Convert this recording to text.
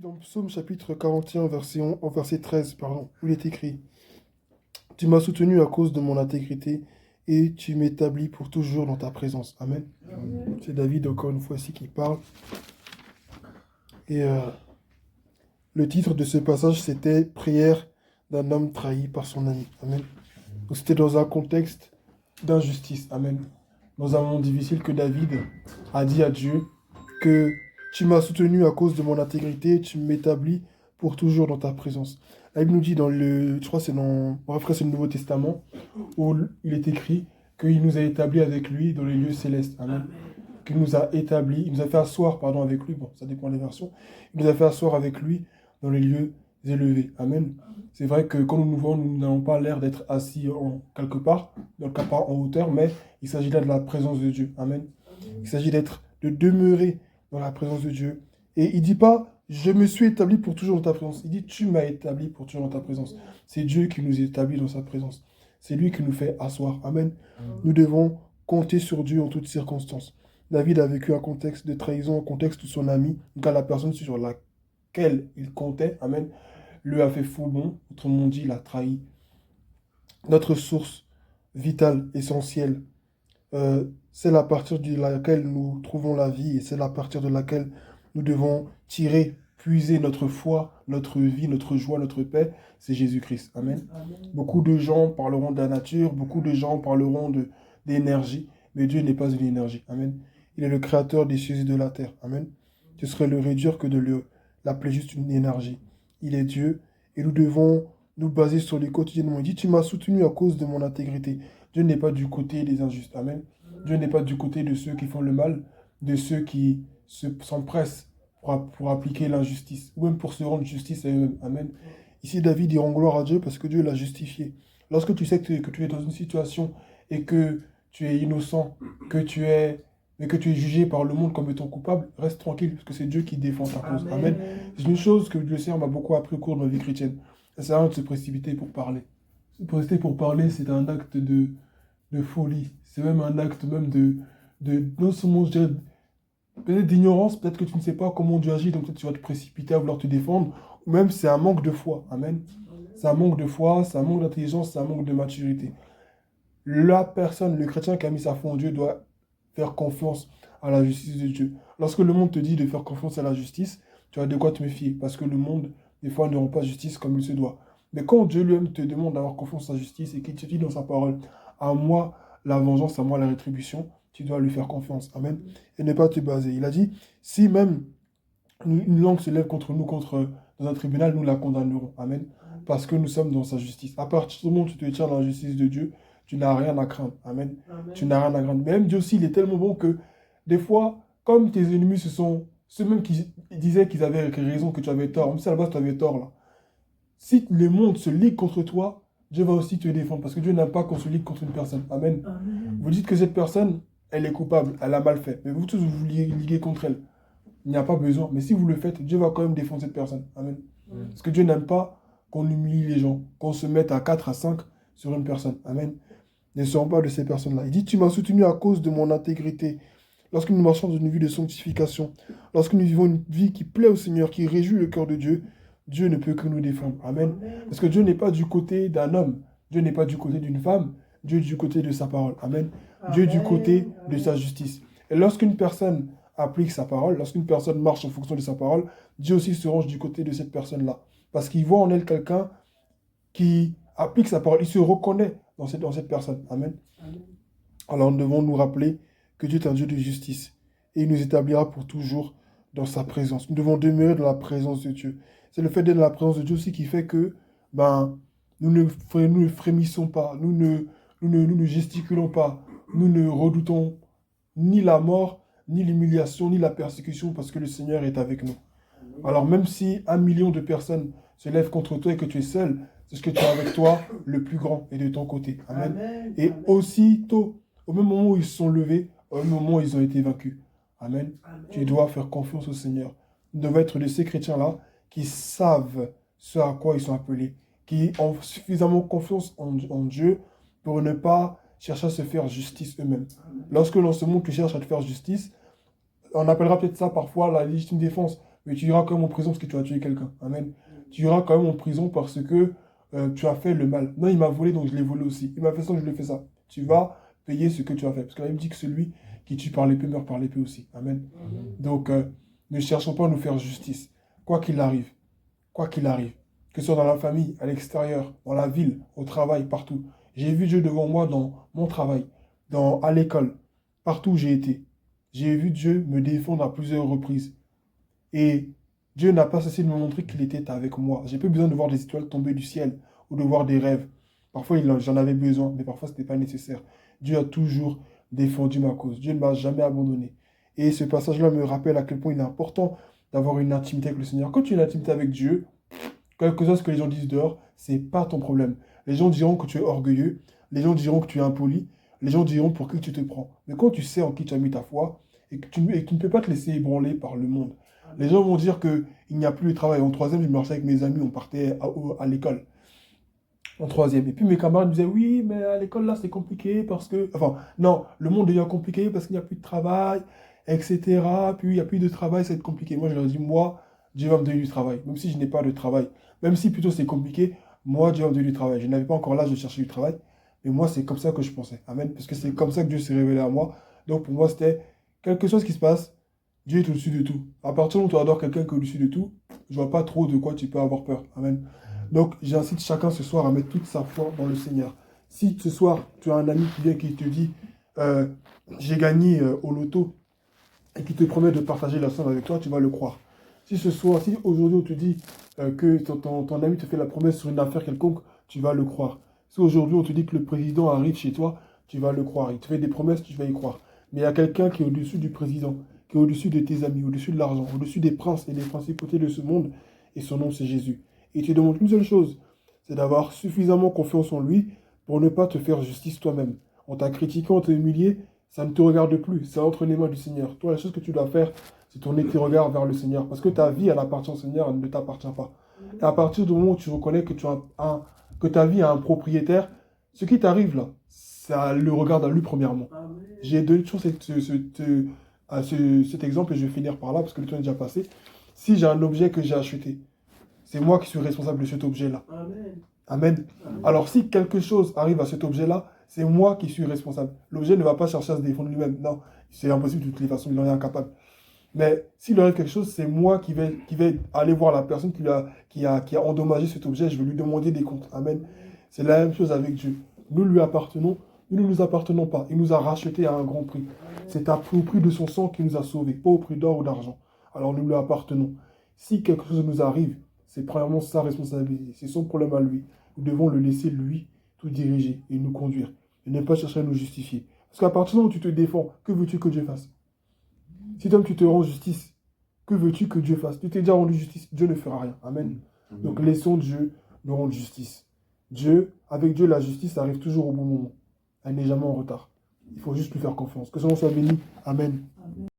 dans Psaume chapitre 41, verset 13, pardon, où il est écrit: Tu m'as soutenu à cause de mon intégrité et tu m'établis pour toujours dans ta présence. Amen. C'est David, encore une fois, ici qui parle. Et le titre de ce passage, c'était Prière d'un homme trahi par son ami. Amen. Donc, c'était dans un contexte d'injustice. Amen. Dans un monde difficile, que David a dit à Dieu que tu m'as soutenu à cause de mon intégrité, tu m'établis pour toujours dans ta présence. La Bible nous dit dans je crois que c'est le Nouveau Testament, où il est écrit qu'il nous a établis avec lui dans les lieux célestes. Amen. Qu'il nous a établis, il nous a fait asseoir, pardon, avec lui, bon, ça dépend des versions, il nous a fait asseoir avec lui dans les lieux élevés. Amen. C'est vrai que quand nous nous voyons, nous n'avons pas l'air d'être assis quelque part, quelque part en hauteur, mais il s'agit là de la présence de Dieu. Amen. Il s'agit de demeurer dans la présence de Dieu. Et il ne dit pas, je me suis établi pour toujours dans ta présence. Il dit, tu m'as établi pour toujours dans ta présence. C'est Dieu qui nous établit dans sa présence. C'est lui qui nous fait asseoir. Amen. Nous devons compter sur Dieu en toutes circonstances. David a vécu un contexte de trahison, un contexte où son ami, donc la personne sur laquelle il comptait, amen, lui a fait faux bond, autrement dit, il a trahi. Notre source vitale, essentielle, c'est à partir de laquelle nous trouvons la vie et c'est à partir de laquelle nous devons tirer, puiser notre foi, notre vie, notre joie, notre paix, c'est Jésus-Christ. Amen. Amen. Beaucoup de gens parleront de la nature, beaucoup de gens parleront d'énergie, mais Dieu n'est pas une énergie. Amen. Il est le créateur des cieux et de la terre. Amen. Ce serait le réduire que de l'appeler juste une énergie. Il est Dieu et nous devons nous baser sur lui quotidiennement. Il dit, tu m'as soutenu à cause de mon intégrité. Dieu n'est pas du côté des injustes. Amen. Dieu n'est pas du côté de ceux qui font le mal, de ceux qui s'empressent pour appliquer l'injustice, ou même pour se rendre justice à eux-mêmes. Amen. Ici, David, il rend gloire à Dieu parce que Dieu l'a justifié. Lorsque tu sais que tu es dans une situation et que tu es innocent, mais que tu es jugé par le monde comme étant coupable, reste tranquille, parce que c'est Dieu qui défend ta cause. Amen. C'est une chose que le Seigneur m'a beaucoup appris au cours de ma vie chrétienne. Ça sert à rien de se précipiter pour parler. Se précipiter pour parler, c'est un acte de folie. C'est même un acte même non seulement, je dirais, peut-être d'ignorance, peut-être que tu ne sais pas comment Dieu agit, donc peut-être tu vas te précipiter à vouloir te défendre, ou même c'est un manque de foi. Amen. C'est un manque de foi, c'est un manque d'intelligence, c'est un manque de maturité. La personne, le chrétien qui a mis sa foi en Dieu doit faire confiance à la justice de Dieu. Lorsque le monde te dit de faire confiance à la justice, tu as de quoi te méfier, parce que le monde, des fois, ne rend pas justice comme il se doit. Mais quand Dieu lui-même te demande d'avoir confiance à la justice et qu'il te dit dans sa parole, à moi la vengeance, à moi la rétribution, tu dois lui faire confiance. Amen. Et ne pas te baser. Il a dit, si même une langue se lève contre nous, dans un tribunal, nous la condamnerons. Amen. Parce que nous sommes dans sa justice. À partir du moment où tu te tiens dans la justice de Dieu, tu n'as rien à craindre. Amen. Amen. Tu n'as rien à craindre. Même Dieu aussi, il est tellement bon que des fois, comme tes ennemis, ce sont ceux-mêmes qui disaient qu'ils avaient raison, que tu avais tort, même si à la base tu avais tort là. Si le monde se ligue contre toi, Dieu va aussi te défendre. Parce que Dieu n'aime pas qu'on se ligue contre une personne. Amen. Amen. Vous dites que cette personne, elle est coupable, elle a mal fait. Mais vous tous, vous vous liguez contre elle. Il n'y a pas besoin. Mais si vous le faites, Dieu va quand même défendre cette personne. Amen. Amen. Parce que Dieu n'aime pas qu'on humilie les gens, qu'on se mette à 4, à 5 sur une personne. Amen. Ne serons pas de ces personnes-là. Il dit, tu m'as soutenu à cause de mon intégrité. Lorsque nous marchons dans une vie de sanctification, lorsque nous vivons une vie qui plaît au Seigneur, qui réjouit le cœur de Dieu, Dieu ne peut que nous défendre. Amen. Amen. Parce que Dieu n'est pas du côté d'un homme. Dieu n'est pas du côté d'une femme. Dieu est du côté de sa parole. Amen. Amen. Dieu est du côté de sa justice. Et lorsqu'une personne applique sa parole, lorsqu'une personne marche en fonction de sa parole, Dieu aussi se range du côté de cette personne-là. Parce qu'il voit en elle quelqu'un qui applique sa parole. Il se reconnaît dans cette personne. Amen. Amen. Alors nous devons nous rappeler que Dieu est un Dieu de justice. Et il nous établira pour toujours dans sa présence. Nous devons demeurer dans la présence de Dieu. C'est le fait d'être dans la présence de Dieu aussi qui fait que nous ne frémissons pas, nous ne gesticulons pas, nous ne redoutons ni la mort, ni l'humiliation, ni la persécution, parce que le Seigneur est avec nous. Alors même si 1 million de personnes se lèvent contre toi et que tu es seul, c'est ce que tu as avec toi, le plus grand est de ton côté. Amen. Amen. Et Amen. Aussitôt, au même moment où ils se sont levés, au même moment où ils ont été vaincus. Amen. Amen. Tu dois faire confiance au Seigneur. Nous devons être de ces chrétiens-là qui savent ce à quoi ils sont appelés, qui ont suffisamment confiance en Dieu pour ne pas chercher à se faire justice eux-mêmes. Lorsque dans ce monde tu cherches à te faire justice, on appellera peut-être ça parfois la légitime défense. mais tu iras quand même en prison parce que tu as tué quelqu'un. Amen. Tu iras quand même en prison parce que tu as fait le mal. Non, il m'a volé, donc je l'ai volé aussi. Il m'a fait ça, donc je lui ai fait ça. Tu vas payer ce que tu as fait. Parce que la Bible dit que celui qui tue par l'épée meurt par l'épée aussi. Amen. Donc, ne cherchons pas à nous faire justice. Quoi qu'il arrive, quoi qu'il arrive, que ce soit dans la famille, à l'extérieur, dans la ville, au travail, partout. J'ai vu Dieu devant moi dans mon travail, à l'école, partout où j'ai été. J'ai vu Dieu me défendre à plusieurs reprises. Et Dieu n'a pas cessé de me montrer qu'il était avec moi. J'ai pas besoin de voir des étoiles tomber du ciel ou de voir des rêves. Parfois, j'en avais besoin, mais parfois, ce n'était pas nécessaire. Dieu a toujours défendu ma cause. Dieu ne m'a jamais abandonné. Et ce passage-là me rappelle à quel point il est important d'avoir une intimité avec le Seigneur. Quand tu as une intimité avec Dieu, quel que soit ce que les gens disent dehors, c'est pas ton problème. Les gens diront que tu es orgueilleux, les gens diront que tu es impoli, les gens diront pour qui tu te prends. Mais quand tu sais en qui tu as mis ta foi et que tu ne peux pas te laisser ébranler par le monde, les gens vont dire qu'il n'y a plus de travail. En troisième, je marchais avec mes amis, on partait à l'école. En troisième. Et puis mes camarades me disaient, oui, mais à l'école là, c'est compliqué parce que. Enfin, non, le monde devient compliqué parce qu'il n'y a plus de travail, etc. Puis il n'y a plus de travail, ça va être compliqué. Moi, je leur dis, moi, Dieu va me donner du travail. Même si je n'ai pas de travail. Même si plutôt c'est compliqué, moi, Dieu va me donner du travail. Je n'avais pas encore l'âge de chercher du travail. Mais moi, c'est comme ça que je pensais. Amen. Parce que c'est comme ça que Dieu s'est révélé à moi. Donc pour moi, c'était quelque chose qui se passe. Dieu est au-dessus de tout. À partir du moment où tu adores quelqu'un qui est au-dessus de tout, je vois pas trop de quoi tu peux avoir peur. Amen. Donc, j'incite chacun ce soir à mettre toute sa foi dans le Seigneur. Si ce soir, tu as un ami qui vient qui te dit euh, j'ai gagné au loto et qui te promet de partager la somme avec toi, tu vas le croire. Si ce soir, si aujourd'hui on te dit que ton ami te fait la promesse sur une affaire quelconque, tu vas le croire. Si aujourd'hui on te dit que le président arrive chez toi, tu vas le croire. Il te fait des promesses, tu vas y croire. Mais il y a quelqu'un qui est au-dessus du président, qui est au-dessus de tes amis, au-dessus de l'argent, au-dessus des princes et des principautés de ce monde, et son nom c'est Jésus. Et tu demandes une seule chose, c'est d'avoir suffisamment confiance en lui pour ne pas te faire justice toi-même. On t'a critiqué, on t'a humilié, ça ne te regarde plus, c'est entre les mains du Seigneur. Toi, la chose que tu dois faire, c'est tourner tes regards vers le Seigneur. Parce que ta vie, elle appartient au Seigneur, elle ne t'appartient pas. Et à partir du moment où tu reconnais que, que ta vie a un propriétaire, ce qui t'arrive là, ça le regarde à lui premièrement. J'ai donné toujours cet exemple et je vais finir par là parce que le temps est déjà passé. Si j'ai un objet que j'ai acheté, c'est moi qui suis responsable de cet objet-là. Amen. Amen. Amen. Alors si quelque chose arrive à cet objet-là, c'est moi qui suis responsable. L'objet ne va pas chercher à se défendre lui-même. Non, c'est impossible de toutes les façons, il en est incapable. Mais s'il arrive quelque chose, c'est moi qui vais aller voir la personne qui a endommagé cet objet. Je vais lui demander des comptes. Amen. C'est la même chose avec Dieu. Nous lui appartenons, nous ne nous appartenons pas. Il nous a rachetés à un grand prix. C'est au prix de son sang qu'il nous a sauvés, pas au prix d'or ou d'argent. Alors nous lui appartenons. Si quelque chose nous arrive, c'est premièrement sa responsabilité. C'est son problème à lui. Nous devons le laisser, lui, tout diriger et nous conduire. Et ne pas chercher à nous justifier. Parce qu'à partir du moment où tu te défends, que veux-tu que Dieu fasse? Si toi tu te rends justice, que veux-tu que Dieu fasse? Tu t'es déjà rendu justice, Dieu ne fera rien. Amen. Donc laissons Dieu nous rendre justice. Avec Dieu, la justice arrive toujours au bon moment. Elle n'est jamais en retard. Il faut juste lui faire confiance. Que son nom soit béni. Amen.